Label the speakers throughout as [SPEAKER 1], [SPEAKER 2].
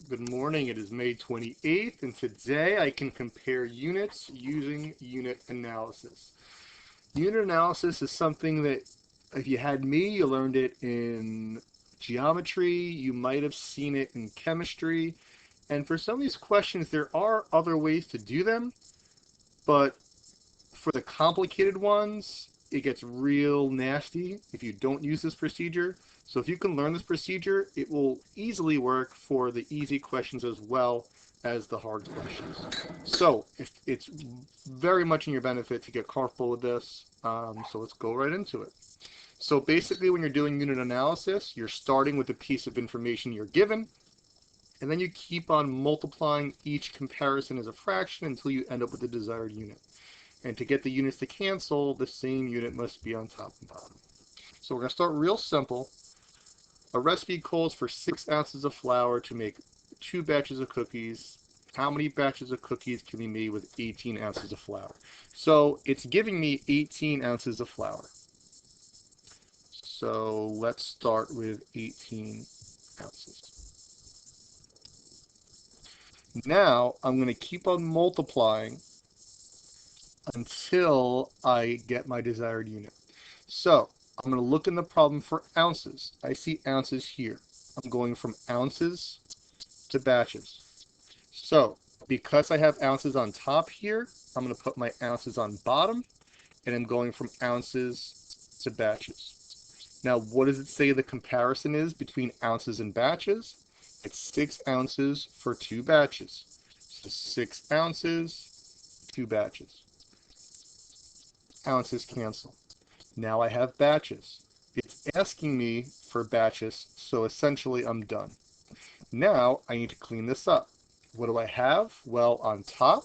[SPEAKER 1] Good morning. It is May 28th, and today I can compare units using unit analysis. Unit analysis is something that, if you had me, you learned it in geometry, you might have seen it in chemistry, and for some of these questions, there are other ways to do them, but for the complicated ones, it gets real nasty if you don't use this procedure. So if you can learn this procedure, it will easily work for the easy questions as well as the hard questions. So it's very much in your benefit to get comfortable with this. So let's go right into it. So basically, when you're doing unit analysis, you're starting with a piece of information you're given, and then you keep on multiplying each comparison as a fraction until you end up with the desired unit. And to get the units to cancel, the same unit must be on top and bottom. So we're going to start real simple. A recipe calls for 6 ounces of flour to make 2 batches of cookies. How many batches of cookies can be made with 18 ounces of flour? So it's giving me 18 ounces of flour. So let's start with 18 ounces. Now I'm going to keep on multiplying until I get my desired unit. So I'm going to look in the problem for ounces. I see ounces here. I'm going from ounces to batches. So because I have ounces on top here, I'm going to put my ounces on bottom, and I'm going from ounces to batches. Now, what does it say the comparison is between ounces and batches? It's 6 ounces for 2 batches. So 6 ounces, 2 batches. Ounces cancel. Now I have batches. It's asking me for batches, so essentially I'm done. Now I need to clean this up. What do I have? Well, on top,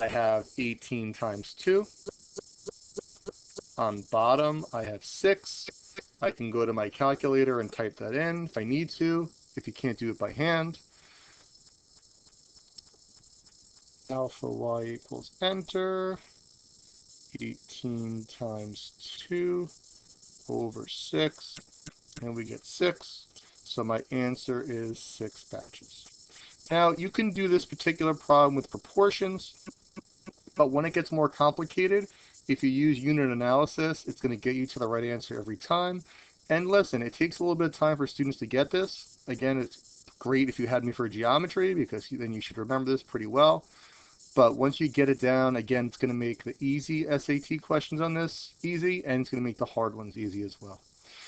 [SPEAKER 1] I have 18 times 2. On bottom, I have 6. I can go to my calculator and type that in if I need to, if you can't do it by hand. Alpha y equals enter. 18 times 2 over 6, and we get 6. So my answer is 6 batches. Now, you can do this particular problem with proportions, but when it gets more complicated, if you use unit analysis, it's going to get you to the right answer every time. And listen, it takes a little bit of time for students to get this. Again, it's great if you had me for geometry, because then you should remember this pretty well. But once you get it down, again, it's going to make the easy SAT questions on this easy, and it's going to make the hard ones easy as well.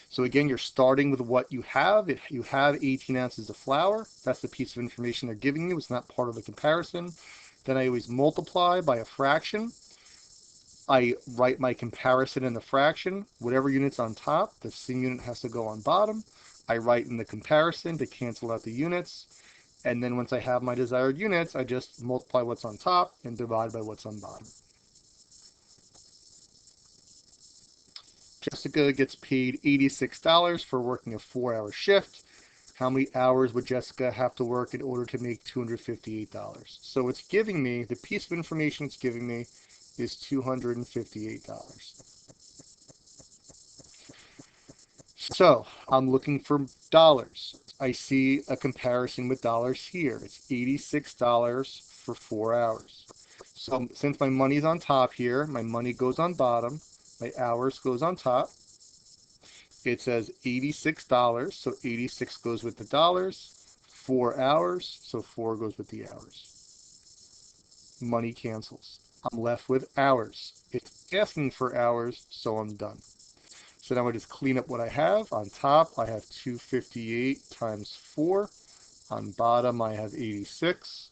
[SPEAKER 1] So again, you're starting with what you have. If you have 18 ounces of flour, that's the piece of information they're giving you. It's not part of the comparison. Then I always multiply by a fraction. I write my comparison in the fraction. Whatever unit's on top, the same unit has to go on bottom. I write in the comparison to cancel out the units. And then once I have my desired units, I just multiply what's on top and divide by what's on bottom. Jessica gets paid $86 for working a 4-hour shift. How many hours would Jessica have to work in order to make $258? So it's giving me, the piece of information it's giving me is $258. So I'm looking for dollars. I see a comparison with dollars here. It's $86 for 4 hours. So since my money's on top here, my money goes on bottom, my hours goes on top. It says $86, so 86 goes with the dollars. 4 hours, so 4 goes with the hours. Money cancels. I'm left with hours. It's asking for hours, so I'm done. So now I just clean up what I have. On top, I have 258 times 4. On bottom, I have 86.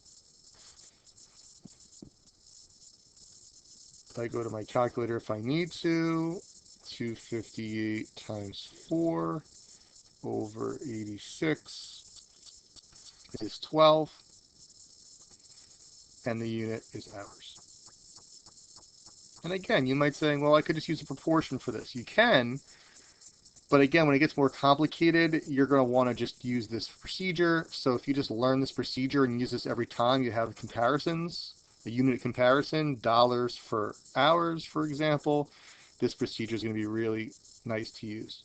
[SPEAKER 1] I go to my calculator if I need to. 258 times 4 over 86 is 12. And the unit is hours. And again, you might say, well, I could just use a proportion for this. You can, but again, when it gets more complicated, you're going to want to just use this procedure. So if you just learn this procedure and use this every time you have comparisons, a unit comparison, dollars for hours, for example, this procedure is going to be really nice to use.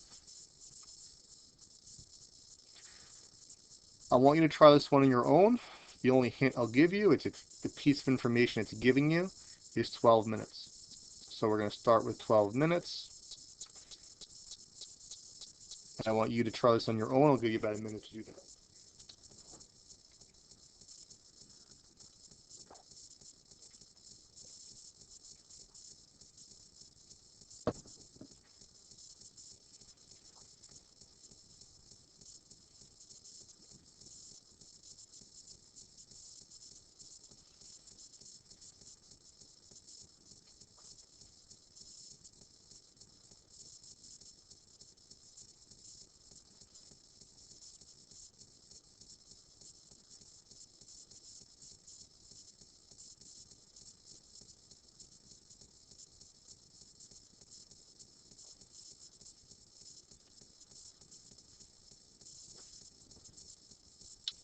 [SPEAKER 1] I want you to try this one on your own. The only hint I'll give you, it's the piece of information it's giving you is 12 minutes. So we're going to start with 12 minutes. And I want you to try this on your own. I'll give you about a minute to do that.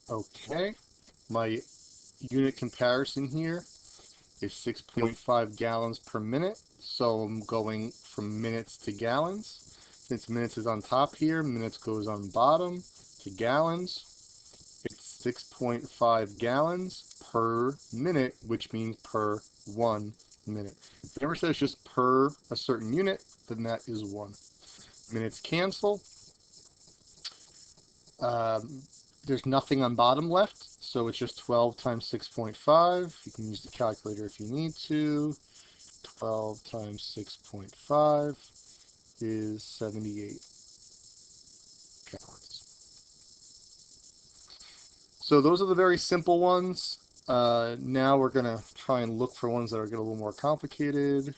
[SPEAKER 1] Okay, my unit comparison here is 6.5 gallons per minute. So I'm going from minutes to gallons. Since minutes is on top here, minutes goes on bottom to gallons. It's 6.5 gallons per minute, which means per 1 minute. If it ever says just per a certain unit, then that is 1. Minutes cancel. There's nothing on bottom left, so it's just 12 times 6.5. You can use the calculator if you need to. 12 times 6.5 is 78 gallons. So those are the very simple ones. Now we're going to try and look for ones that are getting a little more complicated.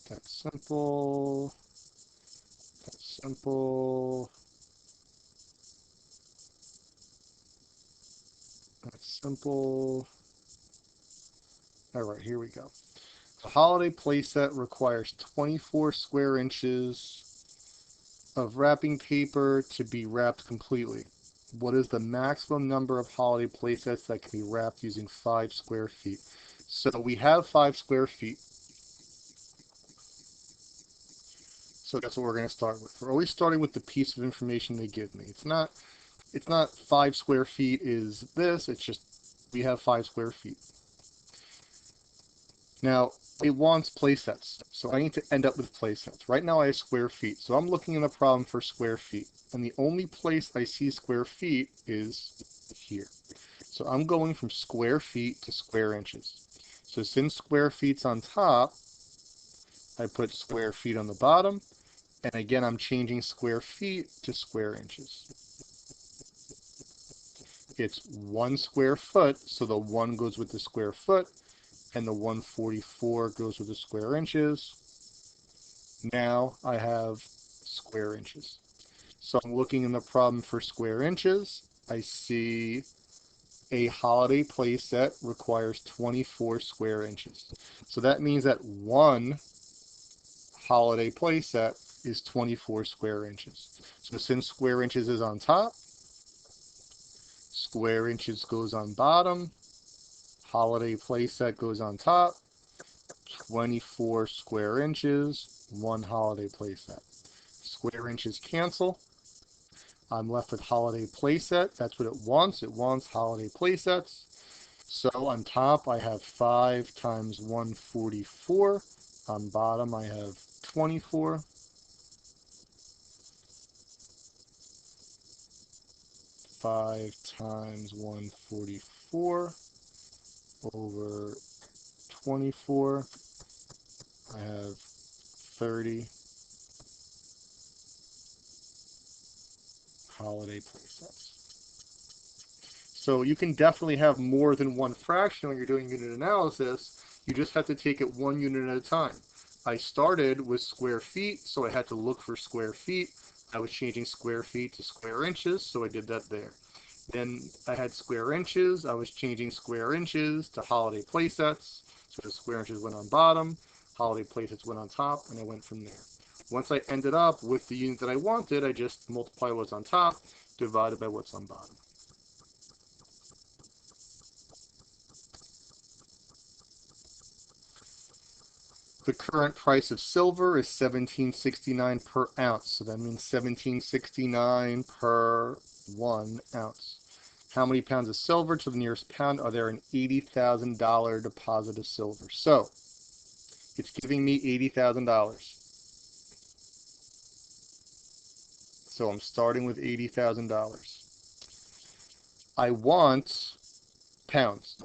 [SPEAKER 1] That's simple. That's simple. That's simple. All right, here we go. The holiday playset requires 24 square inches of wrapping paper to be wrapped completely. What is the maximum number of holiday playsets that can be wrapped using 5 square feet? So we have 5 square feet. So that's what we're going to start with. We're always starting with the piece of information they give me. It's not 5 square feet is this, it's just we have 5 square feet. Now, it wants playsets, so I need to end up with playsets. Right now I have square feet, so I'm looking in the problem for square feet. And the only place I see square feet is here. So I'm going from square feet to square inches. So since square feet's on top, I put square feet on the bottom. And again, I'm changing square feet to square inches. It's 1 square foot, so the 1 goes with the square foot, and the 144 goes with the square inches. Now I have square inches. So I'm looking in the problem for square inches. I see a holiday playset requires 24 square inches. So that means that one holiday playset is 24 square inches. So since square inches is on top, square inches goes on bottom, holiday playset goes on top, 24 square inches, one holiday playset. Square inches cancel. I'm left with holiday playset. That's what it wants. It wants holiday playsets. So on top I have 5 times 144. On bottom I have 24. 5 times 144 over 24. I have 30 holiday playsets. So you can definitely have more than one fraction when you're doing unit analysis. You just have to take it one unit at a time. I started with square feet, so I had to look for square feet. I was changing square feet to square inches, so I did that there. Then I had square inches. I was changing square inches to holiday playsets. So the square inches went on bottom, holiday playsets went on top, and I went from there. Once I ended up with the unit that I wanted, I just multiply what's on top divided by what's on bottom. the current price of silver is $17.69 per ounce. So that means $17.69 per 1 ounce. How many pounds of silver to the nearest pound are there in $80,000 deposit of silver? So it's giving me $80,000. So I'm starting with $80,000. I want pounds.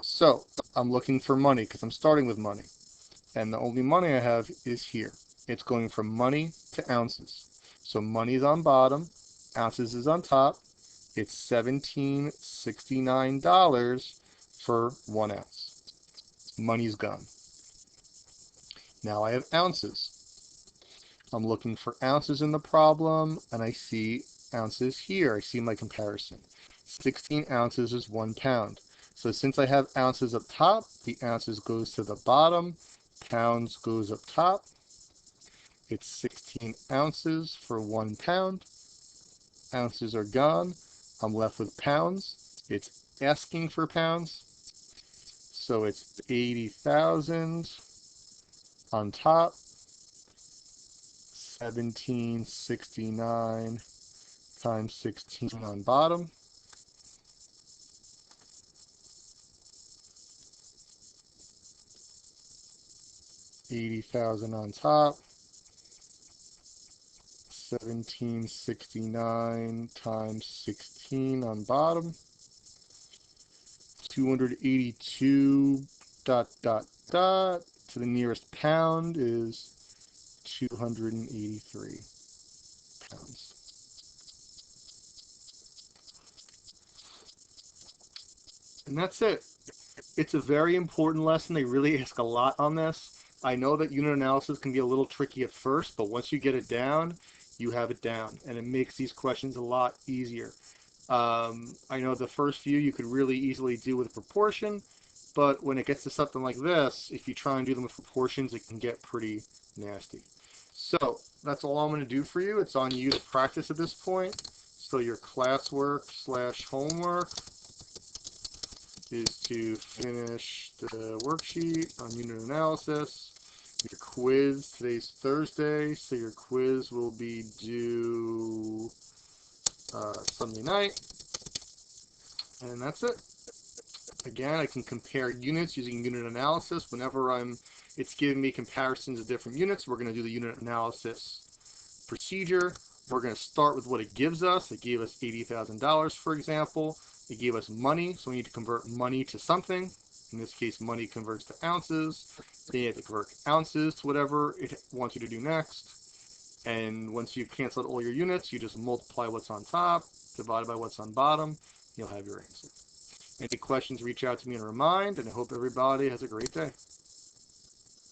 [SPEAKER 1] So I'm looking for money because I'm starting with money. And the only money I have is here. It's going from money to ounces. So money's on bottom, ounces is on top. It's $17.69 for 1 ounce. Money's gone. Now I have ounces. I'm looking for ounces in the problem, and I see ounces here. I see my comparison. 16 ounces is 1 pound. So since I have ounces up top, the ounces goes to the bottom, pounds goes up top. It's 16 ounces for 1 pound. Ounces are gone. I'm left with pounds. It's asking for pounds. So it's 80,000 on top, 1769 times 16 on bottom. $80,000 on top, 1769 times 16 on bottom, 282 dot dot dot to the nearest pound is 283 pounds. And that's it. It's a very important lesson. They really ask a lot on this. I know that unit analysis can be a little tricky at first, but once you get it down, you have it down, and it makes these questions a lot easier. I know the first few you could really easily do with proportion, but when it gets to something like this, if you try and do them with proportions, it can get pretty nasty. So that's all I'm going to do for you. It's on you to practice at this point. So your classwork / homework is to finish the worksheet on unit analysis. Your quiz, today's Thursday, so your quiz will be due Sunday night. And that's it. Again, I can compare units using unit analysis. Whenever it's giving me comparisons of different units, we're going to do the unit analysis procedure. We're going to start with what it gives us. It gave us $80,000, for example. It gave us money, so we need to convert money to something. In this case, money converts to ounces. Then you have to convert ounces to whatever it wants you to do next. And once you've canceled all your units, you just multiply what's on top, divided by what's on bottom. You'll have your answer. Any questions, reach out to me and remind, and I hope everybody has a great day.